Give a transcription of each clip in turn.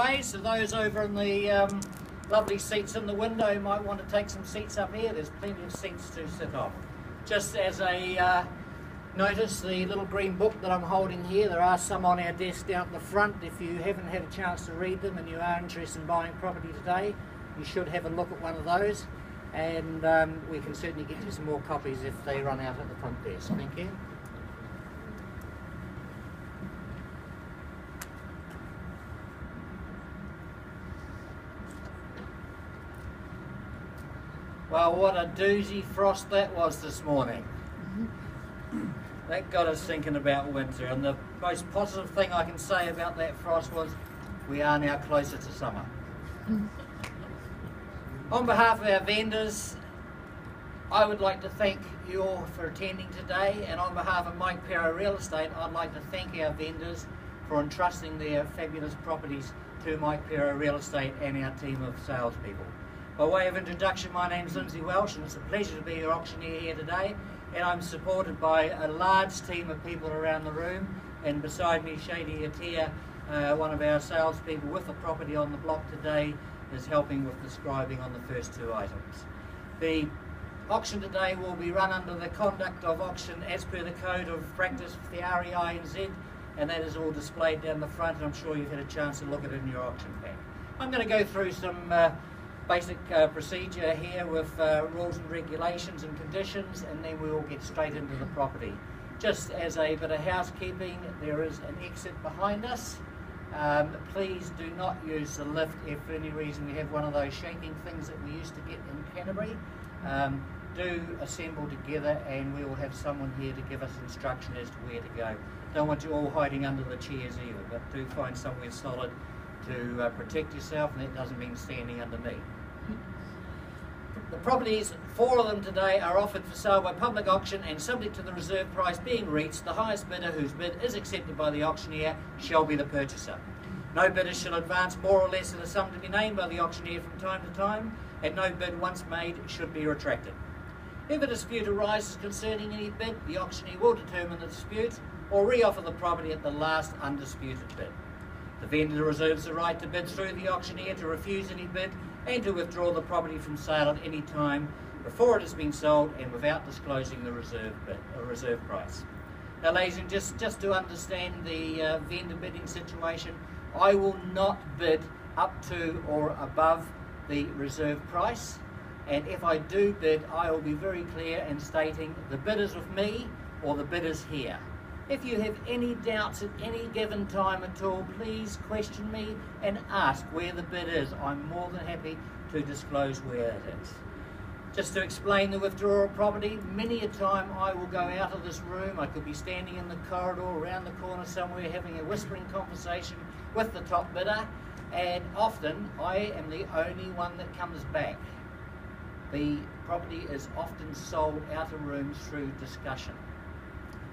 away, so those over in the lovely seats in the window might want to take some seats up here. There's plenty of seats to sit on. Just as a notice, the little green book that I'm holding here, there are some on our desk down at the front. If you haven't had a chance to read them and you are interested in buying property today, you should have a look at one of those, and we can certainly get you some more copies if they run out at the front desk. Thank you. Well, what a doozy frost that was this morning. That got us thinking about winter, and the most positive thing I can say about that frost was we are now closer to summer. On behalf of our vendors, I would like to thank you all for attending today, and on behalf of Mike Pero Real Estate, I'd like to thank our vendors for entrusting their fabulous properties to Mike Pero Real Estate and our team of salespeople. By way of introduction, my name is Lindsay Welsh, and it's a pleasure to be your auctioneer here today, and I'm supported by a large team of people around the room, and beside me, Shady Atia, one of our salespeople with the property on the block today, is helping with describing on the first two items. The auction today will be run under the conduct of auction as per the code of practice for the REINZ, and that is all displayed down the front, and I'm sure you've had a chance to look at it in your auction pack. I'm going to go through some basic procedure here with rules and regulations and conditions, and then we will get straight into the property. Just as a bit of housekeeping, there is an exit behind us. Please do not use the lift if for any reason we have one of those shaking things that we used to get in Canterbury. Do assemble together, and we will have someone here to give us instruction as to where to go. Don't want you all hiding under the chairs either, but do find somewhere solid to protect yourself, and that doesn't mean standing underneath. The properties, 4 of them today, are offered for sale by public auction, and subject to the reserve price being reached, the highest bidder whose bid is accepted by the auctioneer shall be the purchaser. No bidder shall advance more or less than a sum to be named by the auctioneer from time to time, and no bid once made should be retracted. If a dispute arises concerning any bid, the auctioneer will determine the dispute or re-offer the property at the last undisputed bid. The vendor reserves the right to bid through the auctioneer, to refuse any bid, and to withdraw the property from sale at any time before it has been sold and without disclosing the reserve price. Now, ladies and just to understand the vendor bidding situation, I will not bid up to or above the reserve price, and if I do bid, I will be very clear in stating the bid is with me or the bid is here. If you have any doubts at any given time at all, please question me and ask where the bid is. I'm more than happy to disclose where it is. Just to explain the withdrawal of property, many a time I will go out of this room. I could be standing in the corridor around the corner somewhere having a whispering conversation with the top bidder, and often I am the only one that comes back. The property is often sold out of rooms through discussion.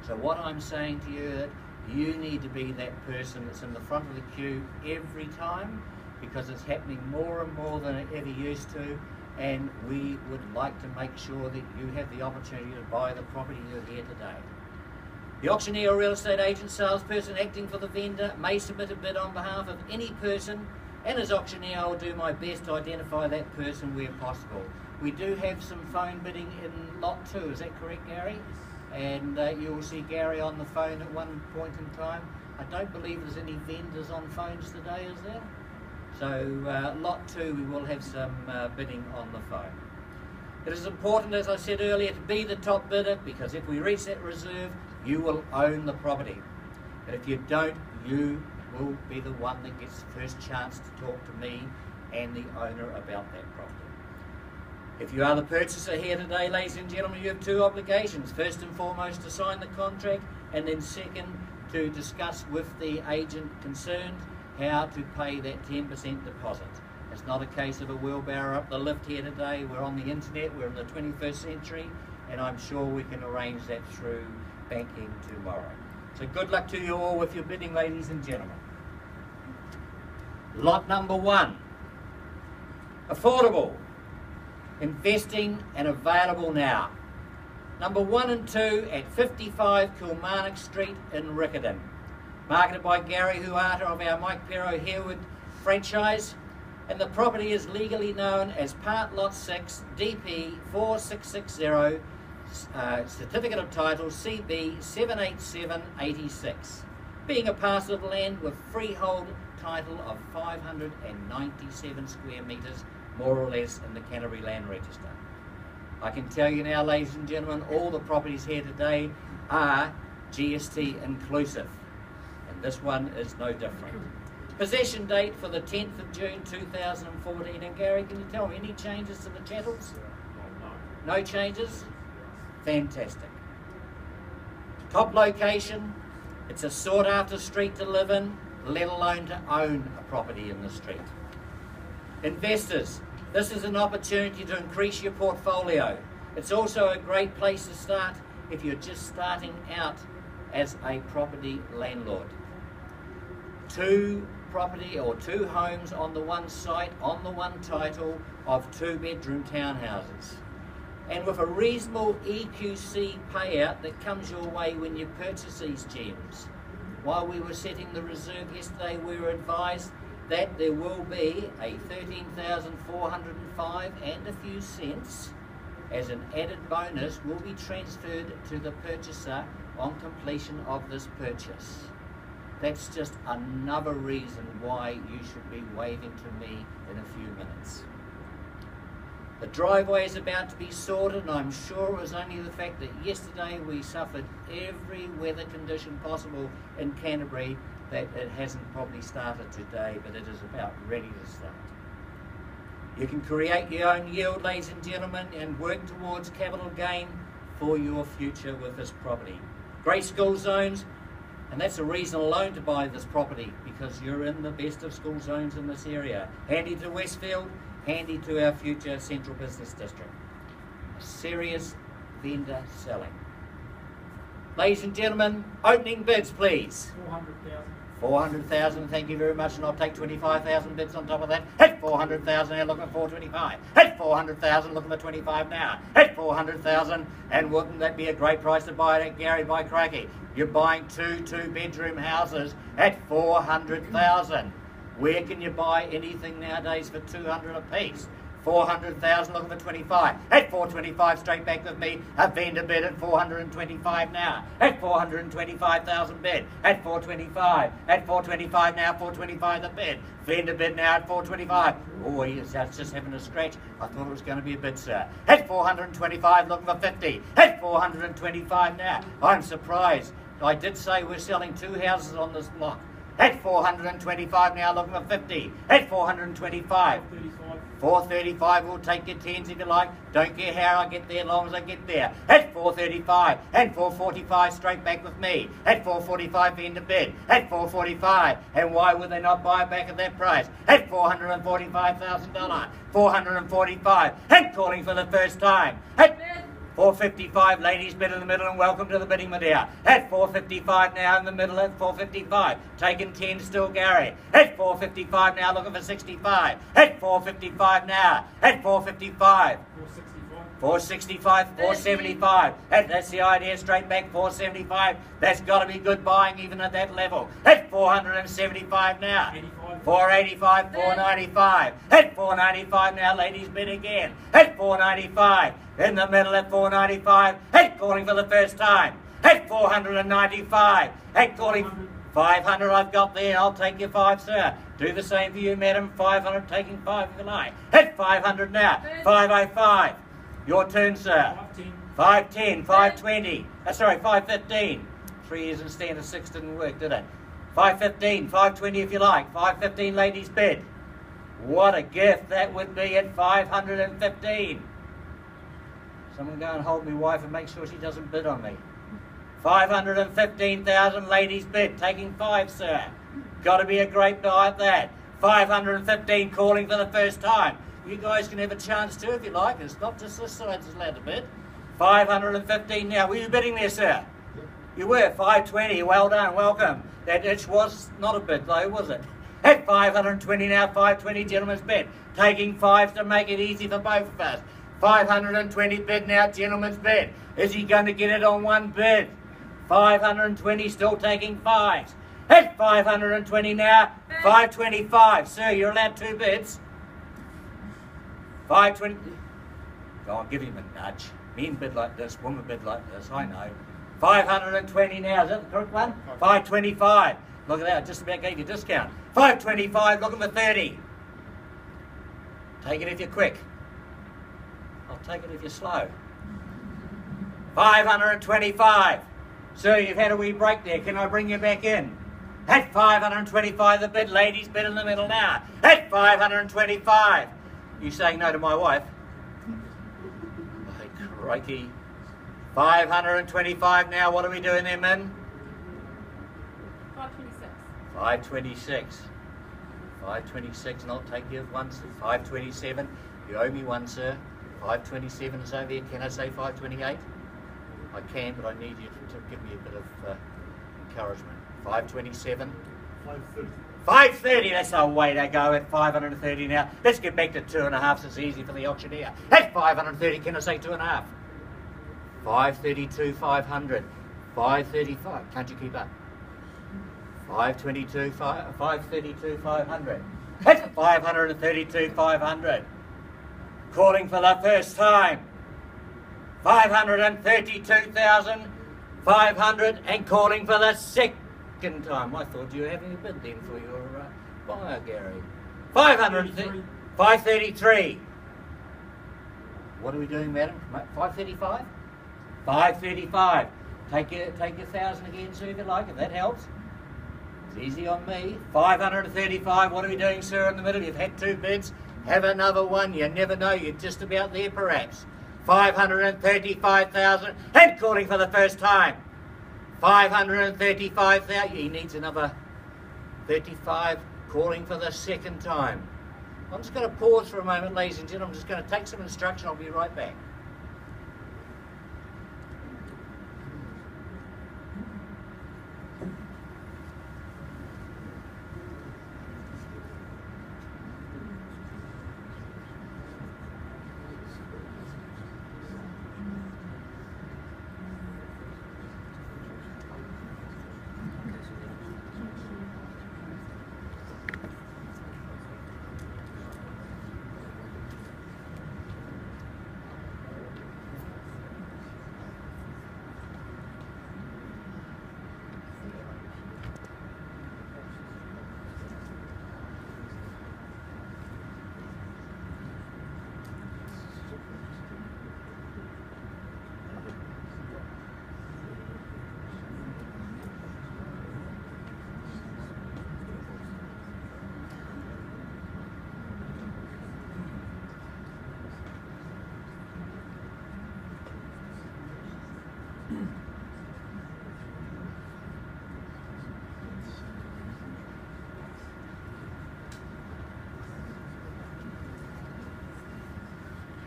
So what I'm saying to you, that you need to be that person that's in the front of the queue every time, because it's happening more and more than it ever used to, and we would like to make sure that you have the opportunity to buy the property you're here today. The auctioneer or real estate agent, salesperson acting for the vendor may submit a bid on behalf of any person, and as auctioneer I will do my best to identify that person where possible. We do have some phone bidding in lot 2, is that correct, Gary? And you will see Gary on the phone at one point in time. I don't believe there's any vendors on phones today, is there? So lot 2 we will have some bidding on the phone. It is important, as I said earlier, to be the top bidder, because if we reach that reserve, you will own the property. But if you don't, you will be the one that gets the first chance to talk to me and the owner about that property. If you are the purchaser here today, ladies and gentlemen, you have 2 obligations. First and foremost, to sign the contract, and then second, to discuss with the agent concerned how to pay that 10% deposit. It's not a case of a wheelbarrow up the lift here today. We're on the internet, we're in the 21st century, and I'm sure we can arrange that through banking tomorrow. So good luck to you all with your bidding, ladies and gentlemen. Lot number 1. Affordable. Investing and available now. Number 1 and 2 at 55 Kilmarnock Street in Riccarton. Marketed by Gary Huata of our Mike Pero Harewood franchise, and the property is legally known as Part Lot 6 DP 4660, Certificate of Title CB 78786, being a parcel of land with freehold title of 597 square metres, more or less, in the Canterbury Land Register. I can tell you now, ladies and gentlemen, all the properties here today are GST inclusive, and this one is no different. Possession date for the 10th of June 2014, and Gary, can you tell me any changes to the chattels? No changes? Fantastic. Top location, it's a sought after street to live in, let alone to own a property in the street. Investors, this is an opportunity to increase your portfolio. It's also a great place to start if you're just starting out as a property landlord. Two homes on the one site, on the one title, of 2-bedroom townhouses. And with a reasonable EQC payout that comes your way when you purchase these gems. While we were setting the reserve yesterday, we were advised that there will be a $13,405 and a few cents as an added bonus will be transferred to the purchaser on completion of this purchase. That's just another reason why you should be waving to me in a few minutes. The driveway is about to be sorted, and I'm sure it was only the fact that yesterday we suffered every weather condition possible in Canterbury that it hasn't probably started today, but it is about ready to start. You can create your own yield, ladies and gentlemen, and work towards capital gain for your future with this property. Great school zones, and that's a reason alone to buy this property, because you're in the best of school zones in this area. Handy to Westfield, handy to our future central business district. A serious vendor selling. Ladies and gentlemen, opening bids please. 400,000. 400,000, thank you very much, and I'll take 25,000 bids on top of that. Hit 400,000, now looking at 425. Hit 400,000, looking at 25 now. Hit 400,000, and wouldn't that be a great price to buy it at, Gary, by crikey? You're buying two-bedroom houses at 400,000. Where can you buy anything nowadays for 200 apiece? 400,000, looking for 25. At 425, straight back with me. A vendor bid at 425 now. At 425,000 bid. At 425. At 425 now. 425 the bid. Vendor bid now at 425. Oh, he's just having a scratch. I thought it was going to be a bid, sir. At 425, looking for 50. At 425 now. I'm surprised. I did say we're selling 2 houses on this block. At 425 now, looking for 50. At 425. 435, we'll take your 10s if you like. Don't care how I get there, as long as I get there. At 435. And 445, straight back with me. At 445, vendor bid. At 445. And why would they not buy it back at that price? At $445,000. 445. And calling for the first time. At 455, ladies, bid in the middle, and welcome to the bidding Medea. At 455 now in the middle at 455. Taking 10 still, Gary. At 455 now, looking for 65. At 455 now. At 455. 465, 475. That's the idea, straight back 475. That's got to be good buying even at that level. At 475 now. 485, 495. At 495 now, ladies, bid again. At 495. In the middle at 495. At calling for the first time. At 495. At calling 500 I've got there. I'll take your 5, sir. Do the same for you, madam. 500, taking 5 if you like. At 500 now. 505. Your turn, sir. 510, 520. Sorry, 515. 3 years and stand of 6 didn't work, did it? 515, 520 if you like. 515, ladies, bid. What a gift that would be at 515. Someone go and hold my wife and make sure she doesn't bid on me. 515,000, ladies, bid. Taking 5, sir. Got to be a great buy at that. 515, calling for the first time. You guys can have a chance too if you like. It's not just this side that's allowed to bid. 515 now. Were you bidding there, sir? You were. 520. Well done. Welcome. That was not a bid though, was it? At 520 now. 520, gentlemen's bid. Taking 5s to make it easy for both of us. 520 bid now, gentlemen's bid. Is he going to get it on one bid? 520, still taking 5s. At 520 now. 525. Sir, you're allowed 2 bids. 520. Go on, give him a nudge. Men bid like this, woman bid like this, I know. 520 now, is that the correct one? 525. Look at that, I just about gave you a discount. 525, looking for 30. Take it if you're quick. I'll take it if you're slow. 525. Sir, you've had a wee break there. Can I bring you back in? At 525 the bid. Ladies, bid in the middle now. At 525. You saying no to my wife? Hey, crikey. 525 now. What are we doing there, Min? 526. 526. 526, and I'll take you once. 527. You owe me one, sir. 527 is over here. Can I say 528? I can, but I need you to give me a bit of encouragement. 527. 530. 530, that's our way to go at 530 now. Let's get back to 2.5, so it's easy for the auctioneer. At 530, can I say 2.5? 532, 500. 535, can't you keep up? 522, 532, 500. At 532, 500. Calling for the first time. 532,500 and calling for the second time. I thought you were having a bid then for your buyer, Gary. 533. What are we doing, madam? 535? 535. Take your 1,000 again, sir, if you like, if that helps. It's easy on me. 535. What are we doing, sir, in the middle? You've had 2 bids. Have another one. You never know. You're just about there, perhaps. 535,000 and calling for the first time. 535,000. He needs another 35, calling for the second time. I'm just going to pause for a moment, ladies and gentlemen. I'm just going to take some instruction. I'll be right back.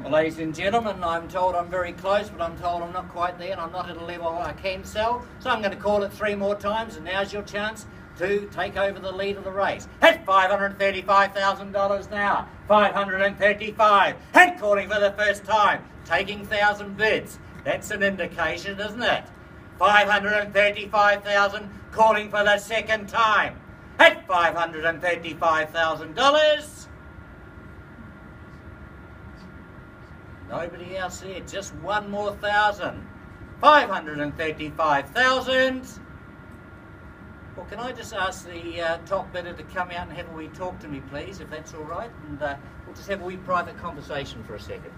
Well, ladies and gentlemen, I'm told I'm very close, but I'm told I'm not quite there and I'm not at a level I can sell. So I'm going to call it 3 more times, and now's your chance to take over the lead of the race. At $535,000 now. 535. And calling for the first time. Taking 1,000 bids. That's an indication, isn't it? 535,000. Calling for the second time. At $535,000. Nobody else there, just 1 more 1,000. 535,000. Well, can I just ask the top bidder to come out and have a wee talk to me, please, if that's all right? And we'll just have a wee private conversation for a second.